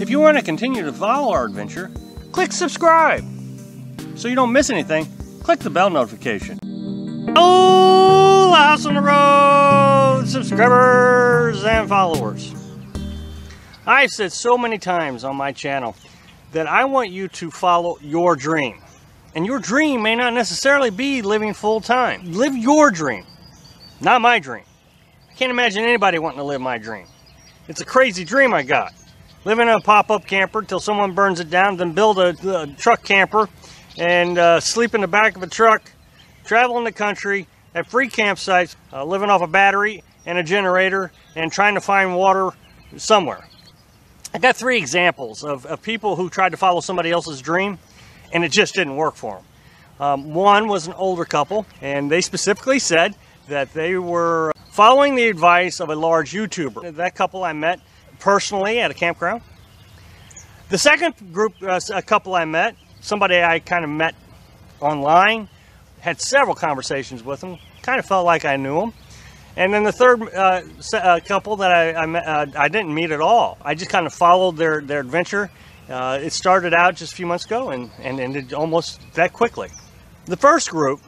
If you want to continue to follow our adventure, click subscribe. So you don't miss anything, click the bell notification. Oh, House on the Road subscribers and followers. I've said so many times on my channel that I want you to follow your dream. And your dream may not necessarily be living full time. Live your dream, not my dream. I can't imagine anybody wanting to live my dream. It's a crazy dream I got. Live in a pop-up camper till someone burns it down, then build a truck camper and sleep in the back of a truck, travel in the country at free campsites, living off a battery and a generator and trying to find water somewhere. I got 3 examples of people who tried to follow somebody else's dream and it just didn't work for them. One was an older couple, and they specifically said that they were following the advice of a large YouTuber. That couple I met personally at a campground. The second group, a couple I met, somebody I kind of met online, had several conversations with them, kind of felt like I knew them. And then the third couple that I met, I didn't meet at all. I just kind of followed their adventure. It started out just a few months ago and ended almost that quickly. The first group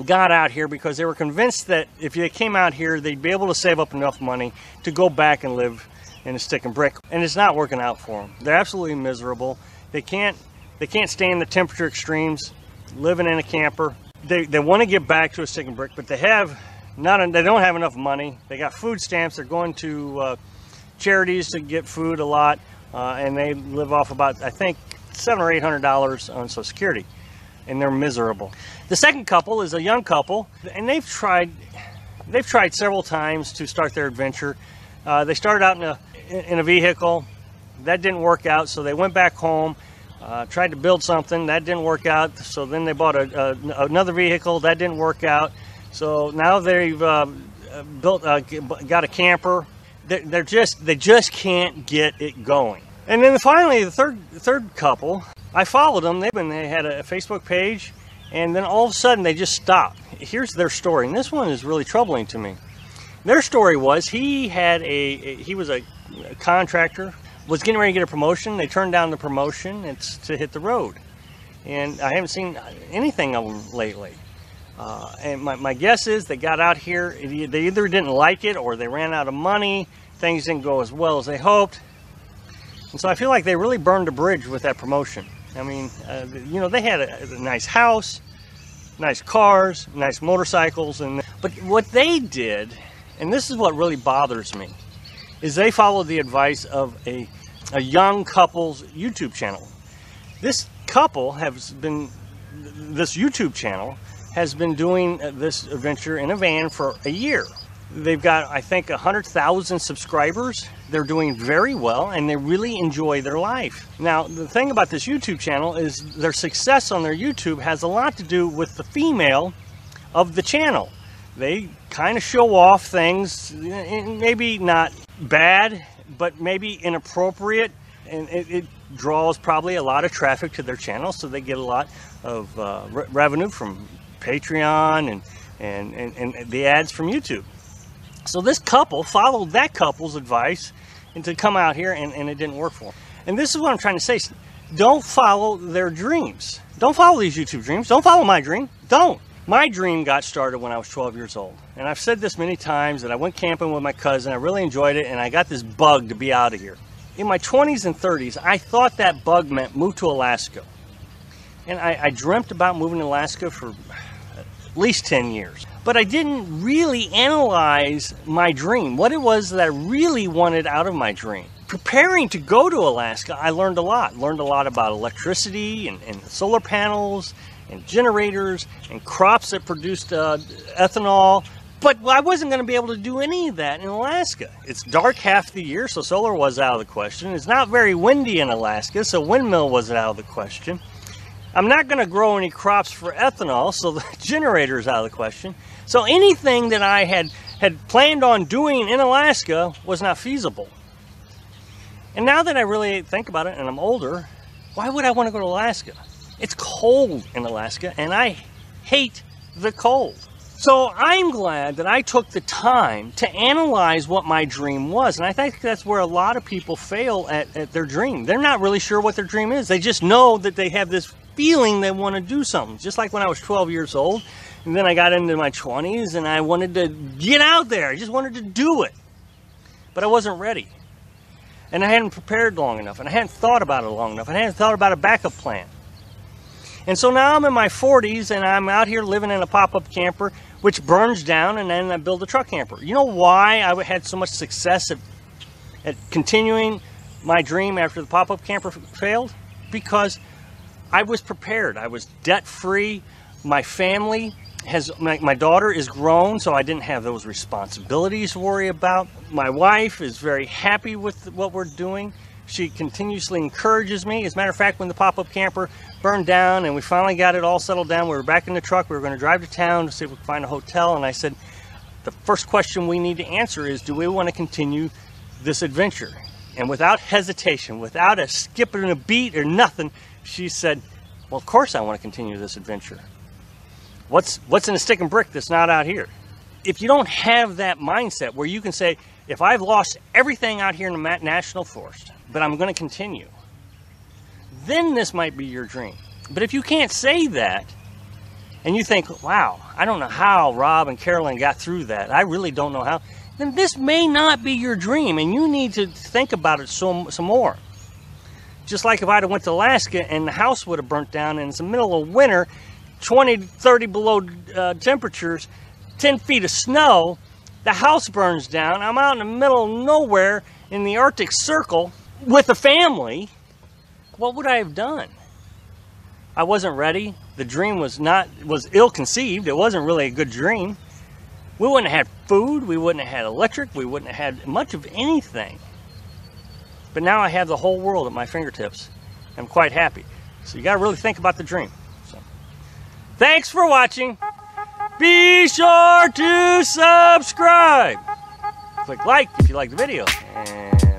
got out here because they were convinced that if they came out here, they'd be able to save up enough money to go back and live in a stick and brick. And it's not working out for them. They're absolutely miserable. They can't stand the temperature extremes, living in a camper. They want to get back to a stick and brick, but they don't have enough money. They got food stamps. They're going to charities to get food a lot, and they live off about, I think, $700 or $800 on Social Security, and they're miserable. The second couple is a young couple, and they've tried several times to start their adventure. They started out in a vehicle. That didn't work out, so they went back home, tried to build something. That didn't work out, so then they bought another vehicle. That didn't work out. So now they've got a camper. They just can't get it going. And then finally, the third couple, I followed them. They had a Facebook page, and then all of a sudden they just stopped. Here's their story, and this one is really troubling to me. Their story was he was a contractor, was getting ready to get a promotion. They turned down the promotion. It's to hit the road, and I haven't seen anything of them lately. And my guess is they got out here, they either didn't like it or they ran out of money. Things didn't go as well as they hoped. And so I feel like they really burned a bridge with that promotion. I mean, they had a nice house, nice cars, nice motorcycles. But what they did, and this is what really bothers me, is they followed the advice of a young couple's YouTube channel. This YouTube channel has been doing this adventure in a van for a year. They've got, I think, 100,000 subscribers. They're doing very well, and they really enjoy their life. Now, the thing about this YouTube channel is their success on their YouTube has a lot to do with the female of the channel. They kind of show off things, maybe not bad, but maybe inappropriate, and it draws probably a lot of traffic to their channel, so they get a lot of revenue from Patreon and the ads from YouTube. So this couple followed that couple's advice and to come out here, and it didn't work for them. And this is what I'm trying to say. Don't follow their dreams. Don't follow these YouTube dreams. Don't follow my dream. Don't. My dream got started when I was 12 years old. And I've said this many times that I went camping with my cousin. I really enjoyed it, and I got this bug to be out of here. In my 20s and 30s, I thought that bug meant move to Alaska. And I dreamt about moving to Alaska for at least 10 years. But I didn't really analyze my dream, what it was that I really wanted out of my dream. Preparing to go to Alaska, I learned a lot. Learned a lot about electricity and solar panels and generators and crops that produced ethanol. But I wasn't going to be able to do any of that in Alaska. It's dark half the year, so solar was out of the question. It's not very windy in Alaska, so windmill was out of the question. I'm not going to grow any crops for ethanol, so the generator is out of the question. So anything that I had planned on doing in Alaska was not feasible. And now that I really think about it and I'm older, why would I want to go to Alaska? It's cold in Alaska, and I hate the cold. So I'm glad that I took the time to analyze what my dream was. And I think that's where a lot of people fail at their dream. They're not really sure what their dream is. They just know that they have this feeling they want to do something. Just like when I was 12 years old, and then I got into my 20s and I wanted to get out there. I just wanted to do it. But I wasn't ready. And I hadn't prepared long enough, and I hadn't thought about it long enough, and I hadn't thought about a backup plan. And so now I'm in my 40s, and I'm out here living in a pop-up camper, which burns down, and then I build a truck camper. You know why I had so much success at continuing my dream after the pop-up camper failed? Because I was prepared. I was debt-free. My family my daughter is grown, so I didn't have those responsibilities to worry about. My wife is very happy with what we're doing. She continuously encourages me. As a matter of fact, when the pop-up camper burned down and we finally got it all settled down, we were back in the truck. We were going to drive to town to see if we could find a hotel. And I said, the first question we need to answer is, do we want to continue this adventure? And without hesitation, without a skip and a beat or nothing, she said, well, of course I want to continue this adventure. What's in a stick and brick that's not out here? If you don't have that mindset where you can say, if I've lost everything out here in the national forest, but I'm going to continue, then this might be your dream. But if you can't say that, and you think, wow, I don't know how Rob and Carolyn got through that, I really don't know how, then this may not be your dream, and you need to think about it some more. Just like if I'd have went to Alaska and the house would have burnt down and it's the middle of winter, 20 to 30 below temperatures, 10 feet of snow, the house burns down, I'm out in the middle of nowhere in the Arctic Circle with a family, what would I have done? I wasn't ready. The dream was ill-conceived. It wasn't really a good dream. We wouldn't have had food, we wouldn't have had electric, we wouldn't have had much of anything. But now I have the whole world at my fingertips. I'm quite happy. So you got to really think about the dream. Thanks for watching. Be sure to subscribe. Click like if you like the video. And